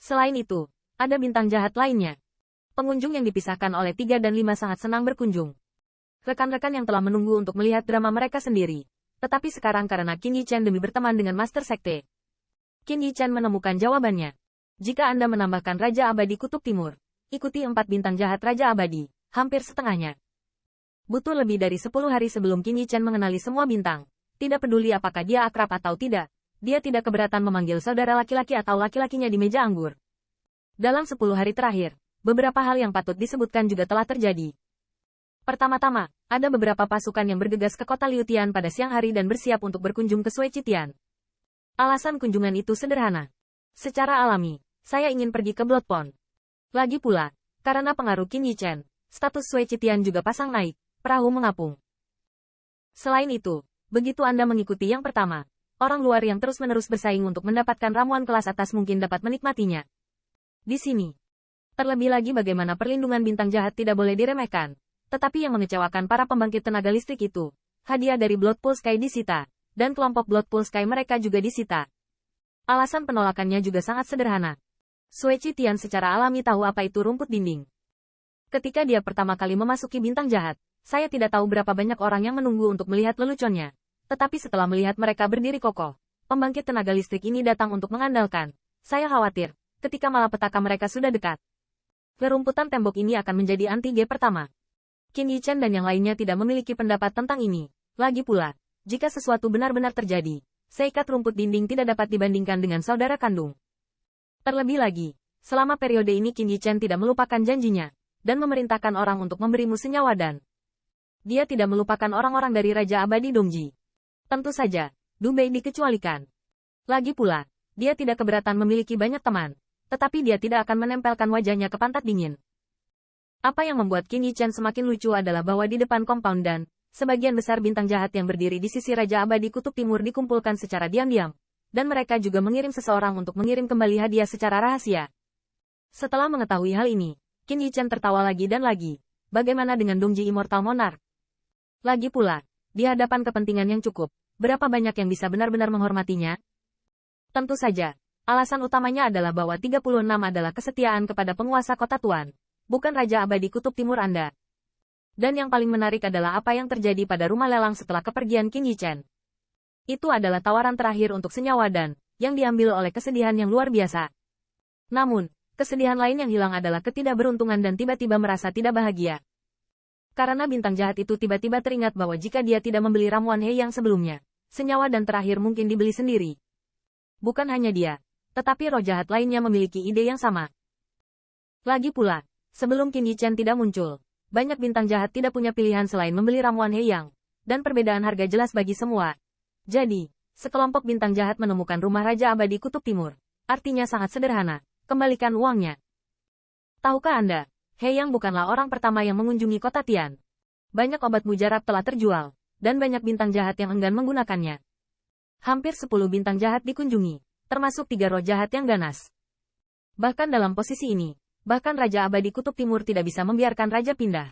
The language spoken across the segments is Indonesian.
Selain itu, ada bintang jahat lainnya. Pengunjung yang dipisahkan oleh 3 dan 5 sangat senang berkunjung. Rekan-rekan yang telah menunggu untuk melihat drama mereka sendiri. Tetapi sekarang karena Qin Yichen demi berteman dengan Master Sekte, Qin Yichen menemukan jawabannya. Jika Anda menambahkan Raja Abadi Kutub Timur, ikuti 4 bintang jahat Raja Abadi, hampir setengahnya. Butuh lebih dari 10 hari sebelum Qin Yichen mengenali semua bintang. Tidak peduli apakah dia akrab atau tidak, dia tidak keberatan memanggil saudara laki-laki atau laki-lakinya di meja anggur. Dalam 10 hari terakhir, beberapa hal yang patut disebutkan juga telah terjadi. Pertama-tama, ada beberapa pasukan yang bergegas ke kota Liutian pada siang hari dan bersiap untuk berkunjung ke Suecitian. Alasan kunjungan itu sederhana. Secara alami, saya ingin pergi ke Bloodpond. Lagi pula, karena pengaruh Qin Yichen, status Suecitian juga pasang naik, perahu mengapung. Selain itu, begitu Anda mengikuti yang pertama, orang luar yang terus-menerus bersaing untuk mendapatkan ramuan kelas atas mungkin dapat menikmatinya. Di sini, terlebih lagi bagaimana perlindungan bintang jahat tidak boleh diremehkan. Tetapi yang mengecewakan para pembangkit tenaga listrik itu, hadiah dari Bloodpool Sky disita, dan kelompok Bloodpool Sky mereka juga disita. Alasan penolakannya juga sangat sederhana. Suecitian secara alami tahu apa itu rumput dinding. Ketika dia pertama kali memasuki bintang jahat, saya tidak tahu berapa banyak orang yang menunggu untuk melihat leluconnya. Tetapi setelah melihat mereka berdiri kokoh, pembangkit tenaga listrik ini datang untuk mengandalkan. Saya khawatir, ketika malapetaka mereka sudah dekat. Rerumputan tembok ini akan menjadi anti-G pertama. Qin Yichen dan yang lainnya tidak memiliki pendapat tentang ini. Lagi pula, jika sesuatu benar-benar terjadi, seikat rumput dinding tidak dapat dibandingkan dengan saudara kandung. Terlebih lagi, selama periode ini Qin Yichen tidak melupakan janjinya, dan memerintahkan orang untuk memberimu senyawa dan dia tidak melupakan orang-orang dari Raja Abadi Dongji. Tentu saja, Du Bei dikecualikan. Lagi pula, dia tidak keberatan memiliki banyak teman, tetapi dia tidak akan menempelkan wajahnya ke pantat dingin. Apa yang membuat Qin Yichen semakin lucu adalah bahwa di depan compound dan sebagian besar bintang jahat yang berdiri di sisi Raja Abadi Kutub Timur dikumpulkan secara diam-diam, dan mereka juga mengirim seseorang untuk mengirim kembali hadiah secara rahasia. Setelah mengetahui hal ini, Qin Yichen tertawa lagi dan lagi. Bagaimana dengan Dongji Immortal Monarch? Lagi pula, di hadapan kepentingan yang cukup, berapa banyak yang bisa benar-benar menghormatinya? Tentu saja, alasan utamanya adalah bahwa 36 adalah kesetiaan kepada penguasa kota tuan. Bukan Raja Abadi Kutub Timur Anda. Dan yang paling menarik adalah apa yang terjadi pada rumah lelang setelah kepergian Qin Yichen. Itu adalah tawaran terakhir untuk senyawa dan yang diambil oleh kesedihan yang luar biasa. Namun, kesedihan lain yang hilang adalah ketidakberuntungan dan tiba-tiba merasa tidak bahagia. Karena bintang jahat itu tiba-tiba teringat bahwa jika dia tidak membeli ramuan He yang sebelumnya, senyawa dan terakhir mungkin dibeli sendiri. Bukan hanya dia, tetapi roh jahat lainnya memiliki ide yang sama. Lagi pula, sebelum Qin Yichen tidak muncul, banyak bintang jahat tidak punya pilihan selain membeli ramuan He Yang, dan perbedaan harga jelas bagi semua. Jadi, sekelompok bintang jahat menemukan rumah Raja Abadi Kutub Timur. Artinya sangat sederhana, kembalikan uangnya. Tahukah Anda, He Yang bukanlah orang pertama yang mengunjungi kota Tian. Banyak obat mujarab telah terjual, dan banyak bintang jahat yang enggan menggunakannya. Hampir 10 bintang jahat dikunjungi, termasuk 3 roh jahat yang ganas. Bahkan dalam posisi ini, bahkan Raja Abadi Kutub Timur tidak bisa membiarkan Raja pindah.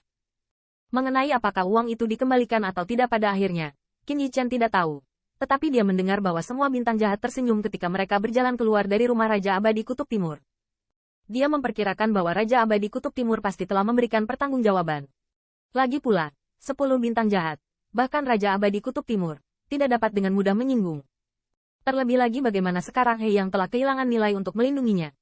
Mengenai apakah uang itu dikembalikan atau tidak pada akhirnya, Qin Yichen tidak tahu. Tetapi dia mendengar bahwa semua bintang jahat tersenyum ketika mereka berjalan keluar dari rumah Raja Abadi Kutub Timur. Dia memperkirakan bahwa Raja Abadi Kutub Timur pasti telah memberikan pertanggungjawaban. Lagi pula, 10 bintang jahat, bahkan Raja Abadi Kutub Timur, tidak dapat dengan mudah menyinggung. Terlebih lagi bagaimana sekarang He Yang telah kehilangan nilai untuk melindunginya.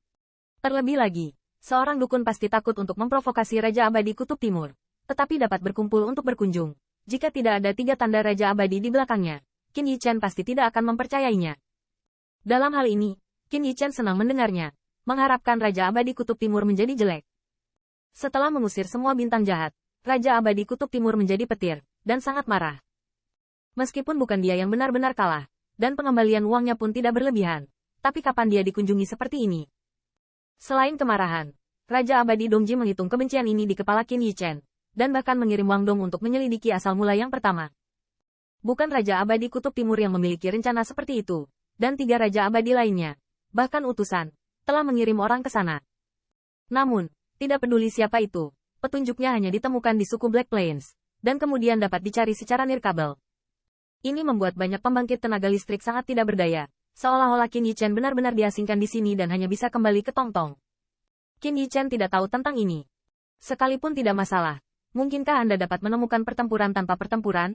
Terlebih lagi, seorang dukun pasti takut untuk memprovokasi Raja Abadi Kutub Timur, tetapi dapat berkumpul untuk berkunjung. Jika tidak ada 3 tanda Raja Abadi di belakangnya, Qin Yichen pasti tidak akan mempercayainya. Dalam hal ini, Qin Yichen senang mendengarnya, mengharapkan Raja Abadi Kutub Timur menjadi jelek. Setelah mengusir semua bintang jahat, Raja Abadi Kutub Timur menjadi petir, dan sangat marah. Meskipun bukan dia yang benar-benar kalah, dan pengembalian uangnya pun tidak berlebihan, tapi kapan dia dikunjungi seperti ini? Selain kemarahan, Raja Abadi Dongji menghitung kebencian ini di kepala Qin Yichen, dan bahkan mengirim Wang Dong untuk menyelidiki asal mula yang pertama. Bukan Raja Abadi Kutub Timur yang memiliki rencana seperti itu, dan 3 Raja Abadi lainnya, bahkan utusan, telah mengirim orang ke sana. Namun, tidak peduli siapa itu, petunjuknya hanya ditemukan di suku Black Plains, dan kemudian dapat dicari secara nirkabel. Ini membuat banyak pembangkit tenaga listrik sangat tidak berdaya, Seolah-olah Qin Yichen benar-benar diasingkan di sini dan hanya bisa kembali ke Tongtong. Qin Yichen tidak tahu tentang ini. Sekalipun tidak masalah, mungkinkah Anda dapat menemukan pertempuran tanpa pertempuran?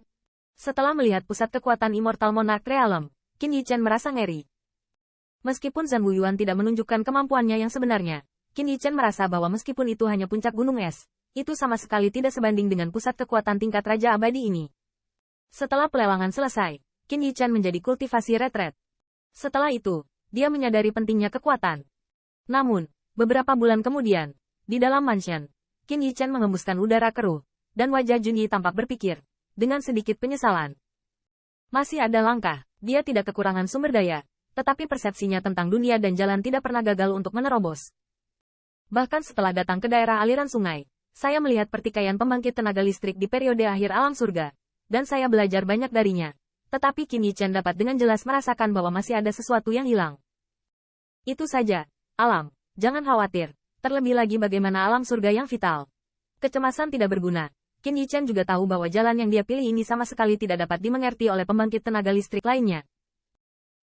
Setelah melihat pusat kekuatan Immortal Monarch Realm, Qin Yichen merasa ngeri. Meskipun Zhang Wuyuan tidak menunjukkan kemampuannya yang sebenarnya, Qin Yichen merasa bahwa meskipun itu hanya puncak gunung es, itu sama sekali tidak sebanding dengan pusat kekuatan tingkat Raja Abadi ini. Setelah pelelangan selesai, Qin Yichen menjadi kultivasi retret. Setelah itu, dia menyadari pentingnya kekuatan. Namun, beberapa bulan kemudian, di dalam mansion, Qin Yichen mengembuskan udara keruh, dan wajah Junyi tampak berpikir, dengan sedikit penyesalan. Masih ada langkah, dia tidak kekurangan sumber daya, tetapi persepsinya tentang dunia dan jalan tidak pernah gagal untuk menerobos. Bahkan setelah datang ke daerah aliran sungai, saya melihat pertikaian pembangkit tenaga listrik di periode akhir alam surga, dan saya belajar banyak darinya. Tetapi Qin Yichen dapat dengan jelas merasakan bahwa masih ada sesuatu yang hilang. Itu saja, alam, jangan khawatir, terlebih lagi bagaimana alam surga yang vital. Kecemasan tidak berguna. Qin Yichen juga tahu bahwa jalan yang dia pilih ini sama sekali tidak dapat dimengerti oleh pembangkit tenaga listrik lainnya.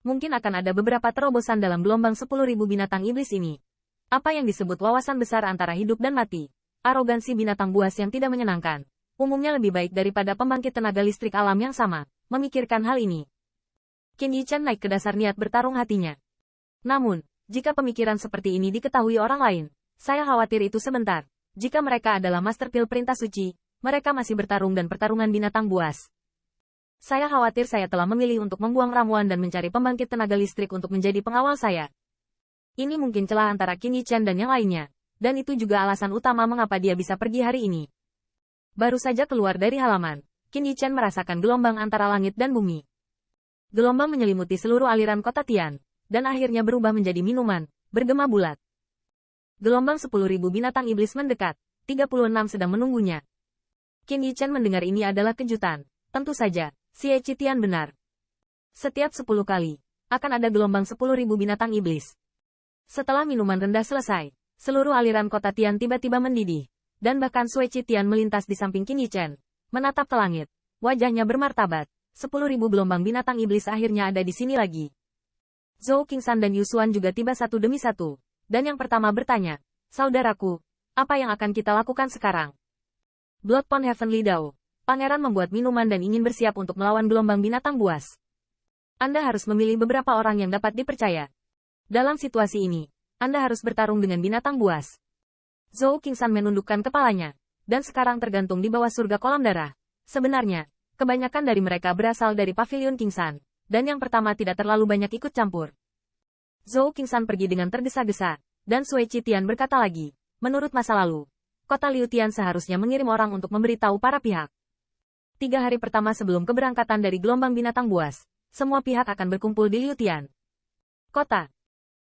Mungkin akan ada beberapa terobosan dalam gelombang 10.000 binatang iblis ini. Apa yang disebut wawasan besar antara hidup dan mati. Arogansi binatang buas yang tidak menyenangkan. Umumnya lebih baik daripada pembangkit tenaga listrik alam yang sama. Memikirkan hal ini. Qin Yichen naik ke dasar niat bertarung hatinya. Namun, jika pemikiran seperti ini diketahui orang lain, saya khawatir itu sebentar. Jika mereka adalah Master Pil Perintah Suci, mereka masih bertarung dan pertarungan binatang buas. Saya khawatir saya telah memilih untuk membuang ramuan dan mencari pembangkit tenaga listrik untuk menjadi pengawal saya. Ini mungkin celah antara Qin Yichen dan yang lainnya, dan itu juga alasan utama mengapa dia bisa pergi hari ini. Baru saja keluar dari halaman, Qin Yichen merasakan gelombang antara langit dan bumi. Gelombang menyelimuti seluruh aliran kota Tian, dan akhirnya berubah menjadi minuman, bergema bulat. Gelombang 10.000 binatang iblis mendekat, 36 sedang menunggunya. Qin Yichen mendengar ini adalah kejutan, tentu saja. Xie Qitian benar. Setiap 10 kali, akan ada gelombang 10.000 binatang iblis. Setelah minuman rendah selesai, seluruh aliran kota Tian tiba-tiba mendidih, dan bahkan Xie Qitian melintas di samping Qin Yichen, menatap ke langit, wajahnya bermartabat. 10.000 gelombang binatang iblis akhirnya ada di sini lagi. Zhou Qingsan dan Yu Xuan juga tiba satu demi satu, dan yang pertama bertanya, saudaraku, apa yang akan kita lakukan sekarang? Blood Pond Heavenly Dao. Pangeran membuat minuman dan ingin bersiap untuk melawan gelombang binatang buas. Anda harus memilih beberapa orang yang dapat dipercaya. Dalam situasi ini, Anda harus bertarung dengan binatang buas. Zhou Qingsan menundukkan kepalanya, dan sekarang tergantung di bawah surga kolam darah. Sebenarnya, kebanyakan dari mereka berasal dari pavilion Qingsan, dan yang pertama tidak terlalu banyak ikut campur. Zhou Qingsan pergi dengan tergesa-gesa, dan Xie Qitian berkata lagi, menurut masa lalu, kota Liu Tian seharusnya mengirim orang untuk memberitahu para pihak. 3 hari pertama sebelum keberangkatan dari gelombang binatang buas, semua pihak akan berkumpul di Liu Tian. Kota